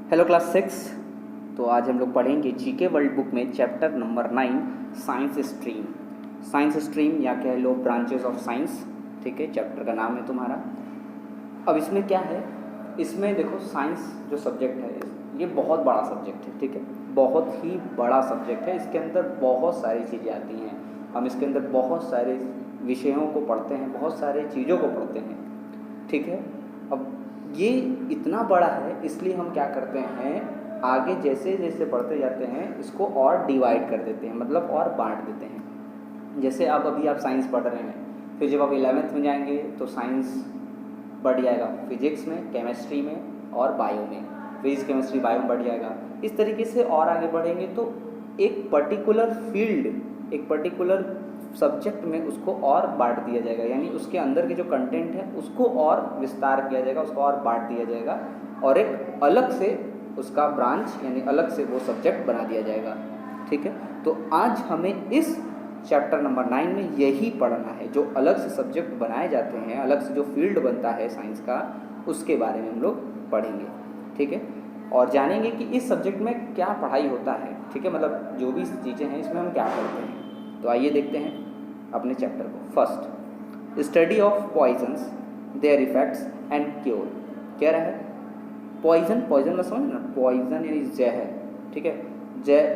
Hello class 6। तो आज हम लोग पढ़ेंगे जीके वर्ल्ड बुक में chapter number 9 science stream. Science stream या कह लो ब्रांचेस ऑफ साइंस, ठीक है, चैप्टर का नाम है तुम्हारा। अब इसमें क्या है, इसमें देखो साइंस जो सब्जेक्ट है ये बहुत बड़ा सब्जेक्ट है, ठीक है, बहुत ही बड़ा सब्जेक्ट है। इसके अंदर बहुत सारी चीज़ें आती हैं, हम इसके अंदर बहुत सारे विषयों को पढ़ते हैं, बहुत सारे चीज़ों को पढ़ते हैं, ठीक है। अब ये इतना बड़ा है इसलिए हम क्या करते हैं, आगे जैसे जैसे बढ़ते जाते हैं इसको और डिवाइड कर देते हैं, मतलब और बांट देते हैं। जैसे अब अभी आप साइंस पढ़ रहे हैं, फिर जब आप 11th में जाएंगे तो साइंस बढ़ जाएगा, फिजिक्स में, केमिस्ट्री में और बायो में, फिजिक्स केमिस्ट्री बायो में बढ़ जाएगा। इस तरीके से और आगे बढ़ेंगे तो एक पर्टिकुलर फील्ड, एक पर्टिकुलर सब्जेक्ट में उसको और बांट दिया जाएगा, यानी उसके अंदर के जो कंटेंट है उसको और विस्तार किया जाएगा, उसको और बांट दिया जाएगा और एक अलग से उसका ब्रांच यानी अलग से वो सब्जेक्ट बना दिया जाएगा, ठीक है। तो आज हमें इस चैप्टर नंबर 9 में यही पढ़ना है, जो अलग से सब्जेक्ट बनाए जाते हैं, अलग से जो फील्ड बनता है साइंस का, उसके बारे में हम लोग पढ़ेंगे, ठीक है। और जानेंगे कि इस सब्जेक्ट में क्या पढ़ाई होता है, ठीक है, मतलब जो भी चीज़ें हैं इसमें हम क्या पढ़ते हैं। तो आइए देखते हैं अपने चैप्टर को। First, study of poisons, their effects and cure. क्या रहा है, पॉइजन, पॉइजन में समझ ना, पॉइजन यानी जहर, ठीक है,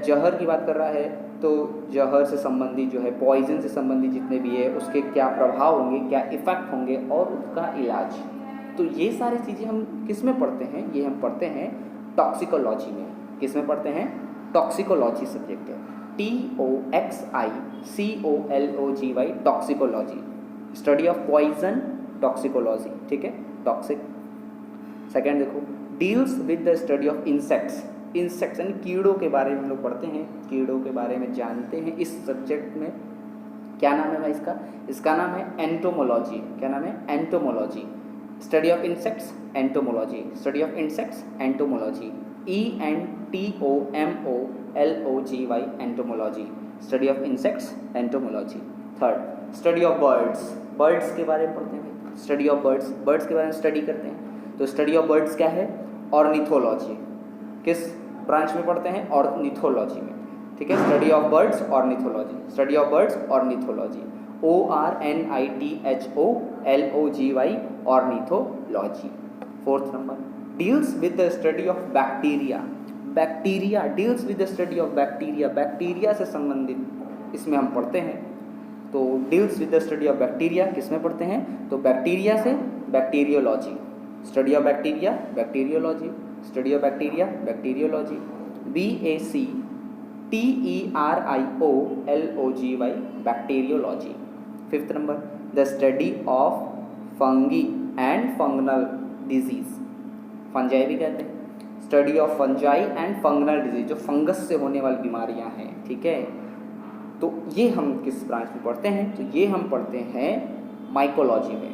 जहर की बात कर रहा है। तो जहर से संबंधित जो है, पॉइजन से संबंधित जितने भी है उसके क्या प्रभाव होंगे, क्या इफेक्ट होंगे और उसका इलाज। तो ये सारी चीज़ें हम किस में पढ़ते हैं, ये हम पढ़ते हैं टॉक्सिकोलॉजी में। किस में पढ़ते हैं, टॉक्सिकोलॉजी सब्जेक्ट है, TOXICOLOGY, toxicology, study of poison, toxicology, ठीक है, टॉक्सिक। सेकेंड देखो, deals with the study of insects, insects यानी कीड़ों के बारे में हम लोग पढ़ते हैं, कीड़ों के बारे में जानते हैं। इस सब्जेक्ट में क्या नाम है भाई इसका, इसका नाम है एंटोमोलॉजी। क्या नाम है, entomology, study of insects, entomology, study of insects, entomology, ENTOMOLOGY, entomology, study of insects, entomology. Third, study of birds, birds के बारे में पढ़ते हैं, स्टडी ऑफ बर्ड्स, बर्ड्स के बारे में स्टडी करते हैं। तो स्टडी ऑफ बर्ड्स क्या है, ऑर्निथोलॉजी। किस ब्रांच में पढ़ते हैं, ऑर्निथोलॉजी में, ठीक है, study of birds, ornithology, study of birds, ornithology, ORNITHOLOGY, ornithology. Fourth number, deals with the study of bacteria, bacteria, deals with the study of bacteria, bacteria से संबंधित इसमें हम पढ़ते हैं। तो deals with the study of bacteria किस में पढ़ते हैं, तो बैक्टीरिया से bacteriology, study of bacteria, bacteriology, study of bacteria, bacteriology, BACTERIOLOGY, bacteriology. Fifth number, the study of fungi and fungal disease, fungi भी कहते हैं, study of fungi and fungal disease, जो फंगस से होने वाली बीमारियां हैं, ठीक है। तो ये हम किस ब्रांच में पढ़ते हैं, तो ये हम पढ़ते हैं माइकोलॉजी में।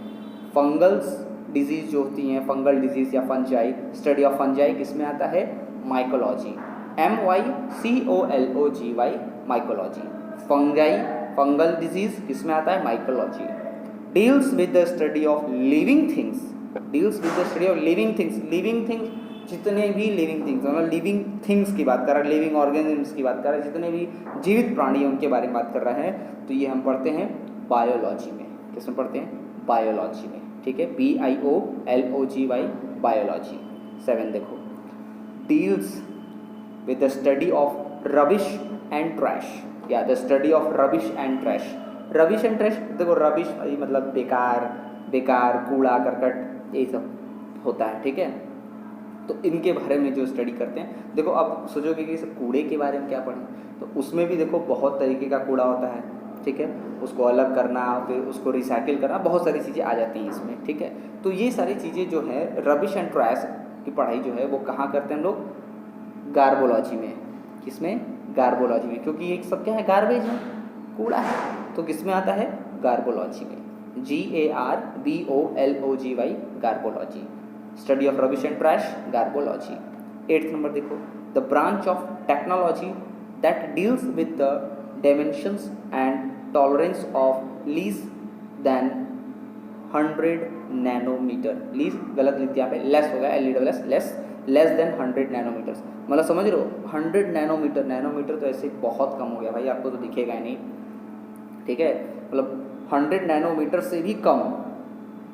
फंगल्स डिजीज़ जो होती हैं, फंगल डिजीज़ या फंजाई, स्टडी ऑफ फंजाई किस में आता है, mycology, MYCOLOGY, mycology. Fungi, fungal disease किस में आता है, mycology. Deals with the study of living things, deals with the study of living things, living things जितने भी लिविंग थिंग्स, मतलब लिविंग थिंग्स की बात कर रहा है, लिविंग ऑर्गेनिजम्स की बात कर रहा है, जितने भी जीवित प्राणी हैं उनके बारे में बात कर रहा है। तो ये हम पढ़ते हैं बायोलॉजी में। किस में पढ़ते हैं, बायोलॉजी में, ठीक है, BIOLOGY, बायोलॉजी। 7 देखो, deals with the study of rubbish and trash, या the study of rubbish and trash. Rubbish and trash, देखो रबिश मतलब बेकार, बेकार, कूड़ा करकट, यही सब होता है, ठीक है। तो इनके बारे में जो स्टडी करते हैं, देखो आप सोचोगे कि सब कूड़े के बारे में क्या पढ़ें, तो उसमें भी देखो बहुत तरीके का कूड़ा होता है, ठीक है, उसको अलग करना, फिर उसको रिसाइकिल करना, बहुत सारी चीज़ें आ जाती हैं इसमें, ठीक है। तो ये सारी चीज़ें जो है रबिश एंड ट्रैश की पढ़ाई जो है वो कहाँ करते हैं हम लोग, गार्बोलॉजी में। किसमें, गार्बोलॉजी में, क्योंकि ये सब क्या है, गार्बेज है, कूड़ा है, तो किस में आता है, गार्बोलॉजी में, GARBOLOGY, garbology, study of rubbish and trash, garbology. 8th number देखो, the branch of technology that deals with the dimensions and tolerance of less than 100 nanometre, less गलत लिख दिया पे, लेस हो गया, LESS, लेस देन 100 नैनोमीटर्स, मतलब समझ रहे हो 100 नैनोमीटर, नैनोमीटर तो ऐसे बहुत कम हो गया भाई, आपको तो दिखेगा ही नहीं, ठीक है, मतलब 100 नैनोमीटर से भी कम,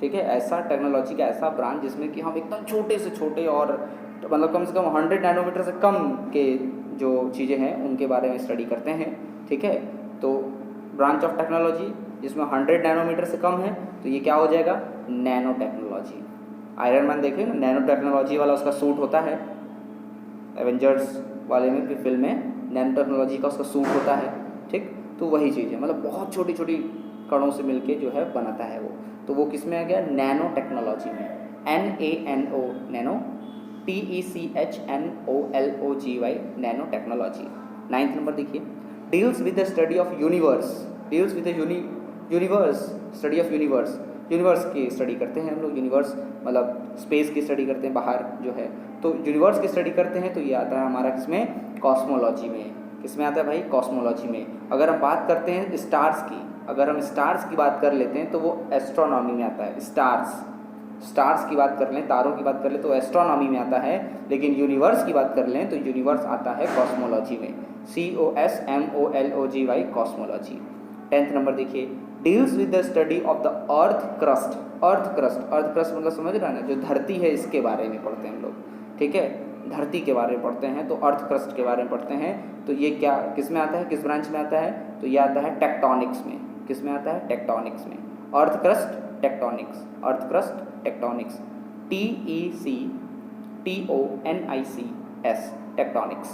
ठीक है, ऐसा टेक्नोलॉजी का ऐसा ब्रांच जिसमें कि हम एकदम छोटे से छोटे और मतलब कम से कम 100 नैनोमीटर से कम के जो चीज़ें हैं उनके बारे में स्टडी करते हैं, ठीक है। तो ब्रांच ऑफ टेक्नोलॉजी जिसमें 100 नैनोमीटर से कम है तो ये क्या हो जाएगा, नैनो टेक्नोलॉजी। आयरन मैन देखे ना, नैनो टेक्नोलॉजी वाला उसका सूट होता है, एवेंजर्स वाले में भी फिल्म में नैनो टेक्नोलॉजी का उसका सूट होता है, ठीक। तो वही चीज़ है, मतलब बहुत छोटी छोटी कणों से मिलके जो है बनाता है वो, तो वो किस में आ गया, नैनो टेक्नोलॉजी में, NANO, nano, TECHNOLOGY, nano technology. 9th number देखिए, deals with the study of universe, deals with the universe, study of universe, universe की स्टडी करते हैं हम लोग, यूनिवर्स मतलब स्पेस की स्टडी करते हैं, बाहर जो है, तो यूनिवर्स की स्टडी करते हैं, तो ये आता है हमारा किसमें, कॉस्मोलॉजी में। किसमें आता है भाई, कॉस्मोलॉजी में। अगर हम बात करते हैं स्टार्स की, अगर हम स्टार्स की बात कर लेते हैं तो वो एस्ट्रोनॉमी में आता है, स्टार्स की बात कर लें, तारों की बात कर लें तो एस्ट्रोनॉमी में आता है, लेकिन यूनिवर्स की बात कर लें तो यूनिवर्स आता है कॉस्मोलॉजी में, COSMOLOGY, कॉस्मोलॉजी। 10th नंबर देखिए, deals with the study of the earth crust, earth crust मतलब समझ रहे हैं ना, जो धरती है इसके बारे में पढ़ते हैं हम लोग, ठीक है, धरती के बारे में पढ़ते हैं, तो अर्थ क्रस्ट के बारे में पढ़ते हैं, तो ये क्या किस में आता है, किस ब्रांच में आता है, तो ये आता है टेक्टोनिक्स में। किस में आता है, टेक्टोनिक्स में। Earth crust tectonics, earth crust tectonics, TECTONICS, tectonics.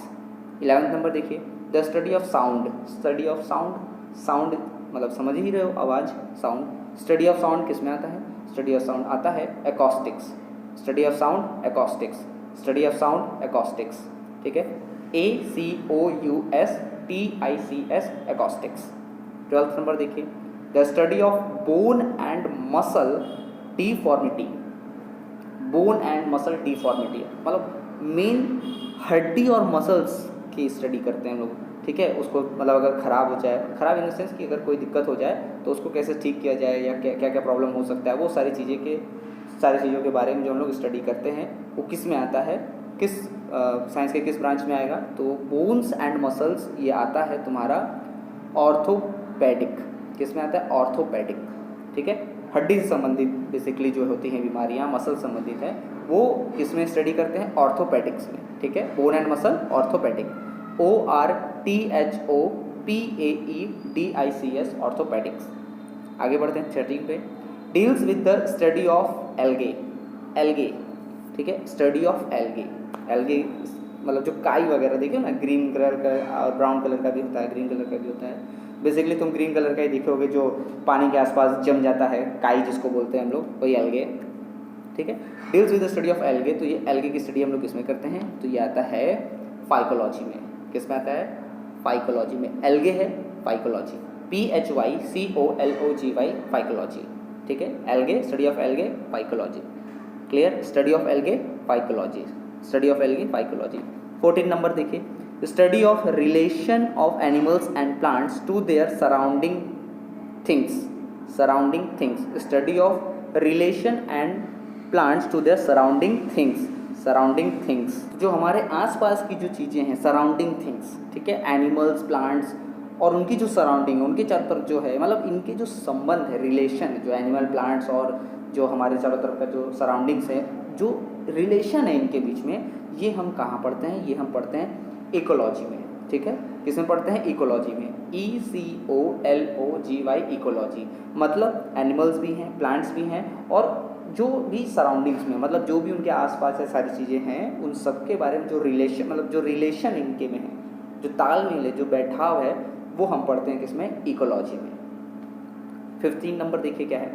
11th number देखिए, the study of sound, study of sound, sound मतलब समझ ही रहे हो, आवाज़, साउंड। स्टडी ऑफ साउंड किस में आता है, स्टडी ऑफ साउंड आता है acoustics, study of sound acoustics, study of sound acoustics, ठीक है, ACOUSTICS, एकॉस्टिक्स। 12th नंबर देखिए, the study of bone and muscle deformity, bone and muscle deformity मतलब मेन हड्डी और मसल्स की स्टडी करते हैं हम लोग, ठीक है, उसको मतलब अगर ख़राब हो जाए, ख़राब इन द सेंस कि अगर कोई दिक्कत हो जाए तो उसको कैसे ठीक किया जाए या क्या क्या प्रॉब्लम हो सकता है, वो सारी चीज़ों के बारे में जो हम लोग स्टडी करते हैं वो किस में आता है, किस साइंस के किस ब्रांच में आएगा, तो बोन्स एंड मसल्स ये आता है तुम्हारा ऑर्थोपेडिक। किस में आता है, ऑर्थोपेडिक, ठीक है, हड्डी से संबंधित बेसिकली जो होती हैं बीमारियां, मसल संबंधित है, वो किस में स्टडी करते हैं, ऑर्थोपेडिक्स में, ठीक है, bone and muscle orthopaedic, ORTHOPAEDICS, orthopaedics. आगे बढ़ते हैं 13 पे, deals with the study of algae, algae, ठीक है, स्टडी ऑफ एल्गे, एल्गे मतलब जो काई वगैरह देखिए ना, ग्रीन कलर का और ब्राउन कलर का भी होता है, ग्रीन कलर का भी होता है, बेसिकली तुम ग्रीन कलर का ही देखोगे, जो पानी के आसपास जम जाता है, काई जिसको बोलते हैं हम लोग, वही एल्गे, ठीक है। Deals with the study of algae, तो ये एल्गे की स्टडी हम लोग किसमें करते हैं, तो ये आता है फाइकोलॉजी में। किस में आता है, फाइकोलॉजी में, एल्गे है फाइकोलॉजी, PHYCOLOGY, फाइकोलॉजी, ठीक है, algae, study of algae, phycology, clear, study of algae, phycology, study of algae, phycology. 14 number देखिए, study of relation of animals and plants to their surrounding things, surrounding things, study of relation and plants to their surrounding things, surrounding things जो हमारे आसपास की जो चीज़ें हैं, surrounding things, ठीक है, एनिमल्स, प्लांट्स और उनकी जो सराउंडिंग, उनके चारों तरफ जो है, मतलब इनके जो संबंध है, रिलेशन, जो एनिमल, प्लांट्स और जो हमारे चारों तरफ का जो सराउंडिंग्स है, जो रिलेशन है इनके बीच में, ये हम कहाँ पढ़ते हैं, ये हम पढ़ते हैं इकोलॉजी में, ठीक है, किसमें पढ़ते हैं, इकोलॉजी में, ECOLOGY, इकोलॉजी, मतलब एनिमल्स भी हैं, प्लांट्स भी हैं, और जो भी सराउंडिंग्स में, मतलब जो भी उनके आसपास है सारी चीज़ें हैं, उन सब के बारे में जो रिलेशन, मतलब जो रिलेशन इनके में है, जो तालमेल है, जो बैठाव है, वो हम पढ़ते हैं किसमें, इकोलॉजी में। 15 नंबर देखिए क्या है,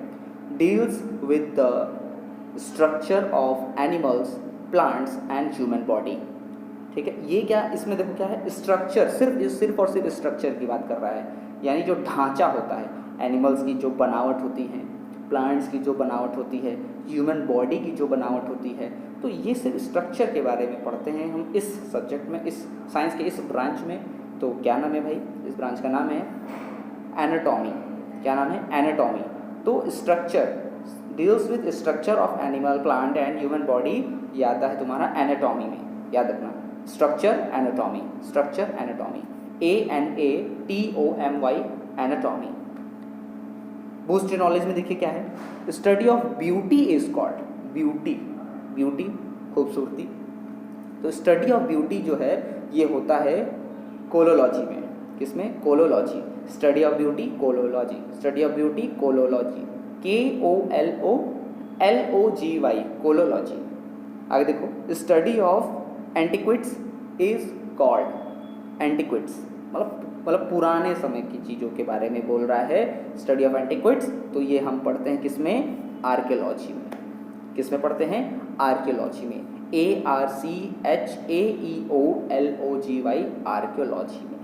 deals with the structure of animals, plants and human body, ठीक है, ये क्या, इसमें देखो क्या है, स्ट्रक्चर, सिर्फ और सिर्फ स्ट्रक्चर की बात कर रहा है, यानी जो ढांचा होता है, एनिमल्स की जो बनावट होती है, प्लांट्स की जो बनावट होती है, ह्यूमन बॉडी की जो बनावट होती है, तो ये सिर्फ स्ट्रक्चर के बारे में पढ़ते हैं हम इस सब्जेक्ट में, इस साइंस के इस ब्रांच में। तो क्या नाम है भाई, इस ब्रांच का नाम है एनाटॉमी। क्या नाम है, एनाटॉमी। तो structure, deals with structure of animal, plant and human body ये आता है तुम्हारा एनाटॉमी में, याद रखना, structure anatomy, structure anatomy, ANATOMY, anatomy. Boost knowledge में देखिए क्या है, study of beauty is called, beauty, beauty खूबसूरती, तो स्टडी ऑफ ब्यूटी जो है ये होता है कोलोलॉजी में, किसमें, kalology, study of beauty kalology, study of beauty kalology, KOLOLOGY, kalology. आगे देखो, study of antiquities is called, antiquities मतलब पुराने समय की चीज़ों के बारे में बोल रहा है, स्टडी ऑफ एंटिक्विट्स, तो ये हम पढ़ते हैं किसमें, आर्कियोलॉजी में, किसमें पढ़ते हैं, आर्कियोलॉजी में, ARCHAEOLOGY, आर्कियोलॉजी में,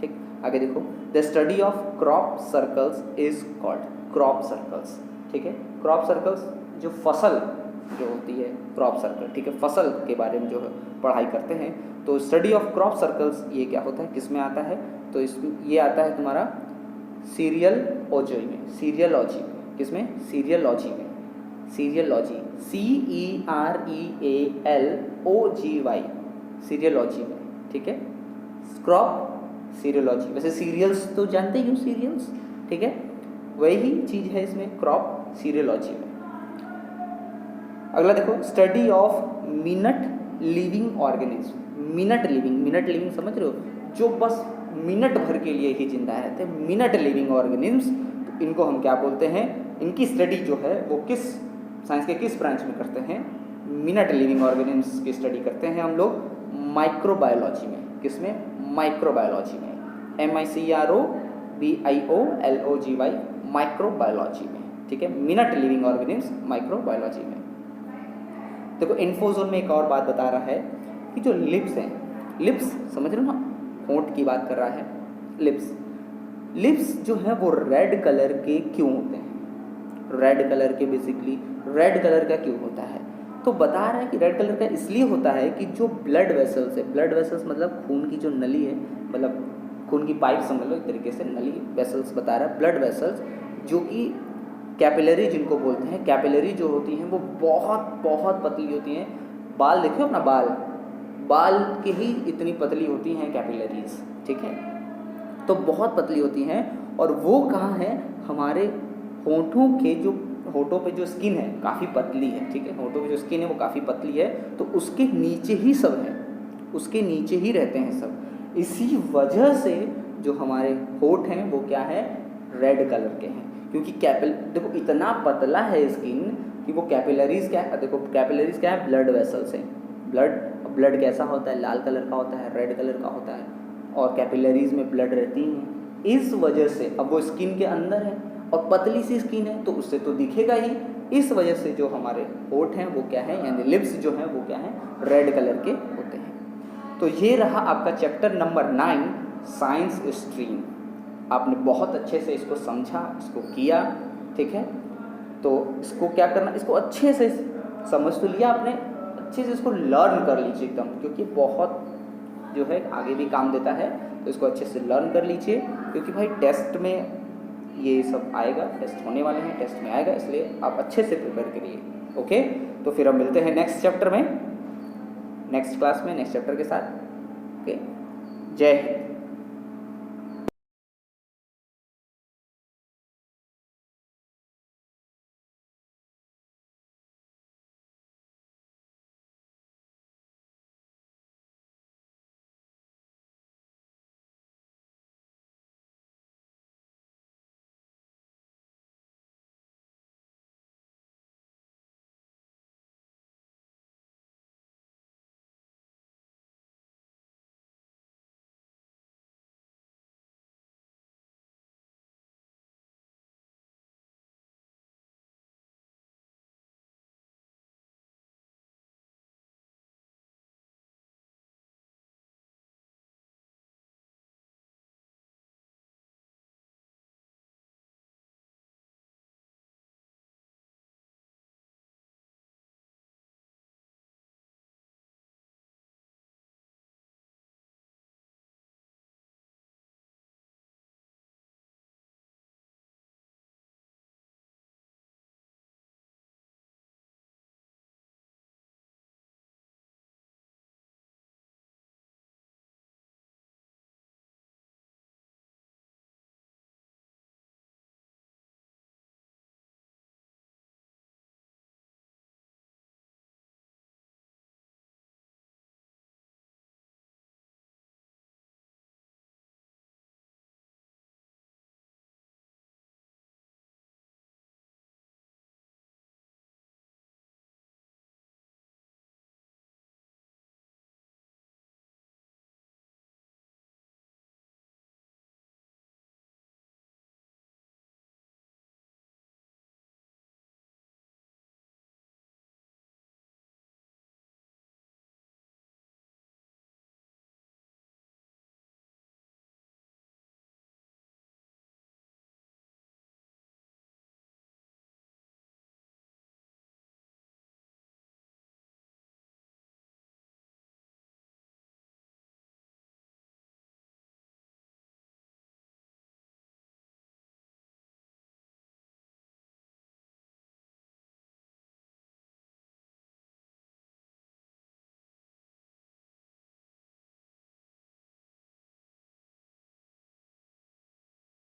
ठीक। आगे देखो, the study of crop circles is called, crop circles, ठीक है, क्रॉप सर्कल्स जो फसल जो होती है, क्रॉप सर्कल, ठीक है, फसल के बारे में जो है पढ़ाई करते हैं, तो स्टडी ऑफ क्रॉप सर्कल्स ये क्या होता है, किस में आता है, तो इसमें ये आता है तुम्हारा सीरियलॉजी में, सीरियलॉजी में, किसमें, सीरियलॉजी में, सीरियलॉजी, CEREALOGY, सीरियलॉजी में, ठीक है, क्रॉप सीरियलॉजी, वैसे सीरियल्स तो जानते ही हो, सीरियल्स, ठीक है, वही चीज़ है इसमें, क्रॉप सीरियलॉजी में। अगला देखो, study of minute living organism, minute living समझ रहे हो, जो बस मिनट भर के लिए ही जिंदा रहते हैं, मिनट लिविंग ऑर्गेनिज्म, तो इनको हम क्या बोलते हैं, इनकी स्टडी जो है वो किस साइंस के किस ब्रांच में करते हैं, मिनट लिविंग ऑर्गेनिज्म की स्टडी करते हैं हम लोग माइक्रोबायोलॉजी में, किसमें, माइक्रोबायोलॉजी में, MICROBIOLOGY, माइक्रोबायोलॉजी में, ठीक है, मिनट लिविंग ऑर्गेनिज्म माइक्रोबायोलॉजी में। देखो इन्फोजोन में एक और बात बता रहा है कि जो लिप्स हैं, लिप्स समझ रहे हो ना, होंठ की बात कर रहा है, लिप्स जो है वो रेड कलर के क्यों होते हैं, रेड कलर के, बेसिकली रेड कलर का क्यों होता है, तो बता रहा है कि रेड कलर का इसलिए होता है कि जो ब्लड वेसल्स है, ब्लड वेसल्स मतलब खून की जो नली है, मतलब खून की पाइप समझ लो एक तरीके से, नली, वेसल्स बता रहा है, ब्लड वेसल्स जो कि कैपिलरी जिनको बोलते हैं, कैपिलरी जो होती हैं वो बहुत पतली होती हैं, बाल देखियो अपना, बाल की ही इतनी पतली होती हैं कैपिलरीज, ठीक है, तो बहुत पतली होती हैं, और वो कहाँ है, हमारे होंठों के जो, होंठों पे जो स्किन है काफ़ी पतली है, ठीक है, होंठों पे जो स्किन है वो काफ़ी पतली है, तो उसके नीचे ही सब है, उसके नीचे ही रहते हैं सब, इसी वजह से जो हमारे होंठ हैं वो क्या है, रेड कलर के हैं, क्योंकि देखो इतना पतला है स्किन कि वो कैपिलरीज क्या है, देखो कैपिलरीज क्या है, ब्लड वेसल्स हैं, ब्लड कैसा होता है, लाल कलर का होता है, रेड कलर का होता है, और कैपिलरीज में ब्लड रहती हैं, इस वजह से, अब वो स्किन के अंदर है और पतली सी स्किन है तो उससे तो दिखेगा ही, इस वजह से जो हमारे होंठ हैं वो क्या है, यानी लिप्स जो हैं वो क्या है, रेड कलर के होते हैं। तो ये रहा आपका चैप्टर नंबर 9 साइंस स्ट्रीम, आपने बहुत अच्छे से इसको समझा, इसको किया, ठीक है, तो इसको क्या करना, इसको अच्छे से समझ तो लिया आपने, अच्छे से इसको लर्न कर लीजिए एकदम, क्योंकि बहुत जो है आगे भी काम देता है, तो इसको अच्छे से लर्न कर लीजिए, क्योंकि भाई टेस्ट में ये सब आएगा, टेस्ट होने वाले हैं, टेस्ट में आएगा, इसलिए आप अच्छे से प्रिपेयर करिए, ओके। तो फिर हम मिलते हैं नेक्स्ट चैप्टर में, नेक्स्ट क्लास में, नेक्स्ट चैप्टर के साथ, ओके। जय हिंद।